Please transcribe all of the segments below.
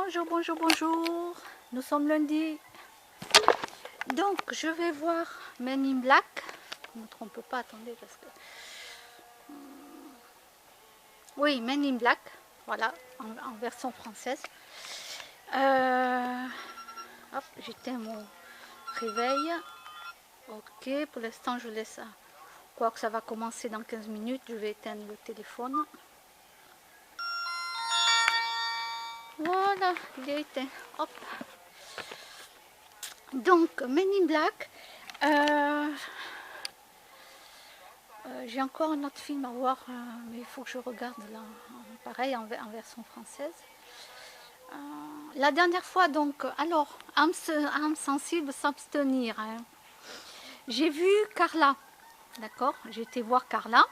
Bonjour, bonjour, bonjour. Nous sommes lundi. Donc, je vais voir Men in Black. Je ne me trompe pas, attendez, parce que... Oui, Men in Black. Voilà, en version française. Hop, j'éteins mon réveil. Ok, pour l'instant, je laisse ça. Quoi que ça va commencer dans 15 minutes, je vais éteindre le téléphone. Voilà, il est éteint. Hop. Donc, Men in Black. J'ai encore un autre film à voir, mais il faut que je regarde là, pareil en version française. La dernière fois, donc, alors, âme sensible, s'abstenir. Hein. J'ai vu Carla, d'accord? J'ai été voir Carla.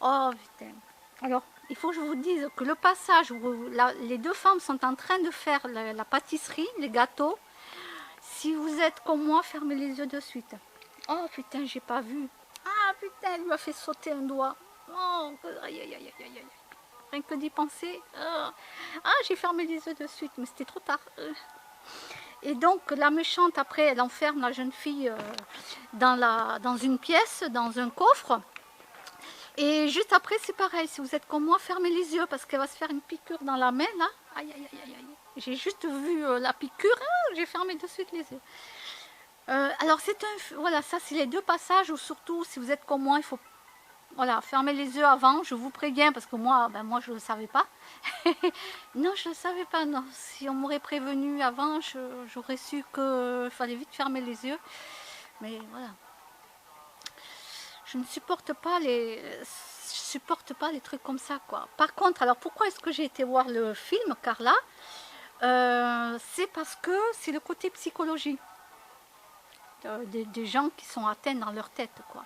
Oh putain. Alors, il faut que je vous dise que le passage où les deux femmes sont en train de faire la pâtisserie, les gâteaux, si vous êtes comme moi, fermez les yeux de suite. Oh putain, j'ai pas vu. Ah putain, elle m'a fait sauter un doigt. Oh, aïe aïe aïe aïe aïe. Rien que d'y penser. Ah, j'ai fermé les yeux de suite, mais c'était trop tard. Et donc la méchante, après, elle enferme la jeune fille dans une pièce, dans un coffre. Et juste après, c'est pareil. Si vous êtes comme moi, fermez les yeux parce qu'elle va se faire une piqûre dans la main, là. Aïe aïe aïe aïe aïe. J'ai juste vu la piqûre. J'ai fermé de suite les yeux. Alors voilà, ça c'est les deux passages où surtout si vous êtes comme moi, il faut fermer les yeux avant, je vous préviens parce que moi je ne le savais pas. Non, je ne le savais pas, non. Si on m'aurait prévenu avant, j'aurais su qu'il fallait vite fermer les yeux. Mais voilà. Je ne supporte pas les trucs comme ça, quoi. Par contre, alors pourquoi est-ce que j'ai été voir le film Carla? C'est parce que c'est le côté psychologie. Des gens qui sont atteints dans leur tête, quoi.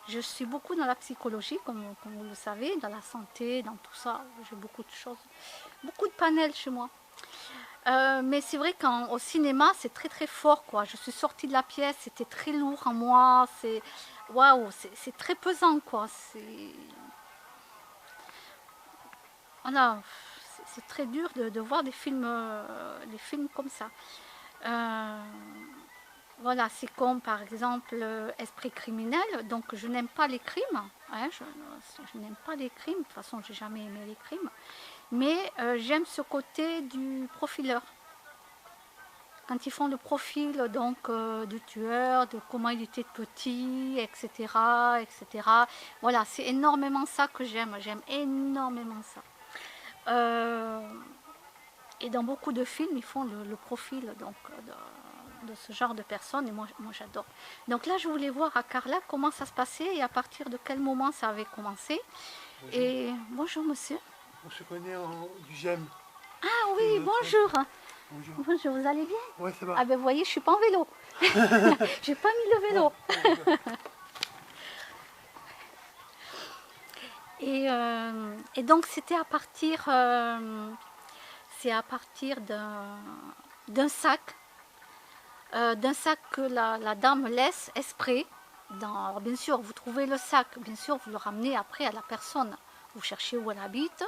Je suis beaucoup dans la psychologie, comme vous le savez, dans la santé, dans tout ça. J'ai beaucoup de choses, beaucoup de panels chez moi. Mais c'est vrai qu'au cinéma, c'est très très fort, quoi. Je suis sortie de la pièce, c'était très lourd en moi. C'est waouh, c'est très pesant, quoi. Voilà, c'est très dur de voir des films comme ça. Voilà, c'est comme par exemple Esprit criminel, donc je n'aime pas les crimes, hein, je n'aime pas les crimes, de toute façon j'ai jamais aimé les crimes, mais j'aime ce côté du profileur. Quand ils font le profil donc du tueur, de comment il était petit, etc., etc. Voilà, c'est énormément ça que j'aime énormément ça. Et dans beaucoup de films, ils font le profil donc de ce genre de personnes et moi j'adore. Donc là je voulais voir à Carla comment ça se passait et à partir de quel moment ça avait commencé. Bonjour. Et bonjour monsieur. On se connaît du GEM. Ah oui, bonjour. Bonjour. Bonjour, vous allez bien? Oui, ça va. Ah ben vous voyez, je suis pas en vélo. J'ai pas mis le vélo. Et donc c'était à partir d'un sac que la dame laisse exprès. Alors bien sûr, vous trouvez le sac, bien sûr, vous le ramenez après à la personne. Vous cherchez où elle habite,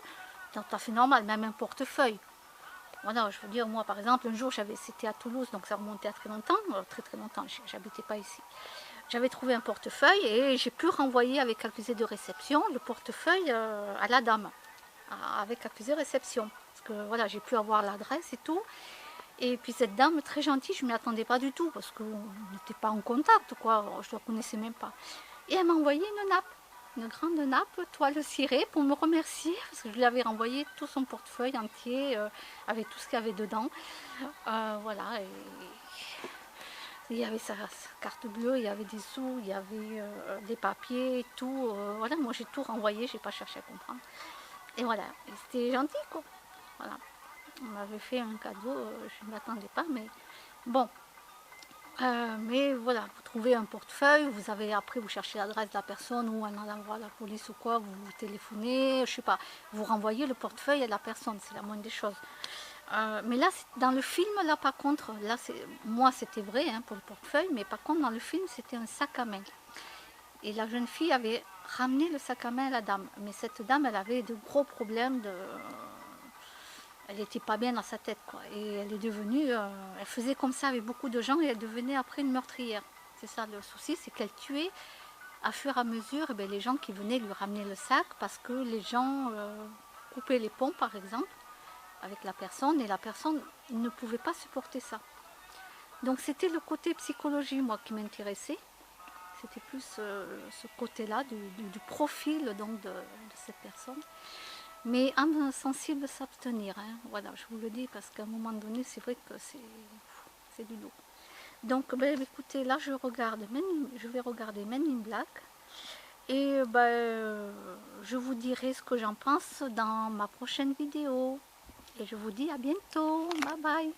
c'est tout à fait normal, même un portefeuille. Voilà, je veux dire, moi par exemple, un jour, c'était à Toulouse, donc ça remontait à très longtemps, très longtemps, j'habitais pas ici. J'avais trouvé un portefeuille et j'ai pu renvoyer avec accusé de réception le portefeuille à la dame, avec accusé de réception. Parce que voilà, j'ai pu avoir l'adresse et tout. Et puis cette dame, très gentille, je ne m'y attendais pas du tout, parce qu'on n'était pas en contact, quoi, je ne la connaissais même pas. Et elle m'a envoyé une nappe, une grande nappe, toile cirée, pour me remercier, parce que je lui avais renvoyé tout son portefeuille entier, avec tout ce qu'il y avait dedans. Voilà, et il y avait sa carte bleue, il y avait des sous, il y avait des papiers, tout. Voilà, moi j'ai tout renvoyé, je n'ai pas cherché à comprendre. Et voilà, c'était gentil, quoi. Voilà. On m'avait fait un cadeau, je ne m'attendais pas, mais bon. Mais voilà, vous trouvez un portefeuille, après vous cherchez l'adresse de la personne ou en allant voir la police ou quoi, vous téléphonez, je sais pas, vous renvoyez le portefeuille à la personne, c'est la moindre des choses. Mais là, dans le film, là par contre, là moi c'était vrai hein, pour le portefeuille, mais par contre dans le film c'était un sac à main. Et la jeune fille avait ramené le sac à main à la dame, mais cette dame elle avait de gros problèmes elle n'était pas bien dans sa tête, quoi. Et elle est devenue, elle faisait comme ça avec beaucoup de gens et elle devenait après une meurtrière. C'est ça le souci, c'est qu'elle tuait à fur et à mesure les gens qui venaient lui ramener le sac parce que les gens coupaient les ponts, par exemple, avec la personne et la personne ne pouvait pas supporter ça. Donc c'était le côté psychologie, moi, qui m'intéressait. C'était plus ce côté-là du profil donc, de cette personne. Mais âme sensible, s'abstenir. Hein. Voilà, je vous le dis parce qu'à un moment donné, c'est vrai que c'est du lourd. Donc, écoutez, là, je vais regarder Men in Black. Et je vous dirai ce que j'en pense dans ma prochaine vidéo. Et je vous dis à bientôt. Bye bye.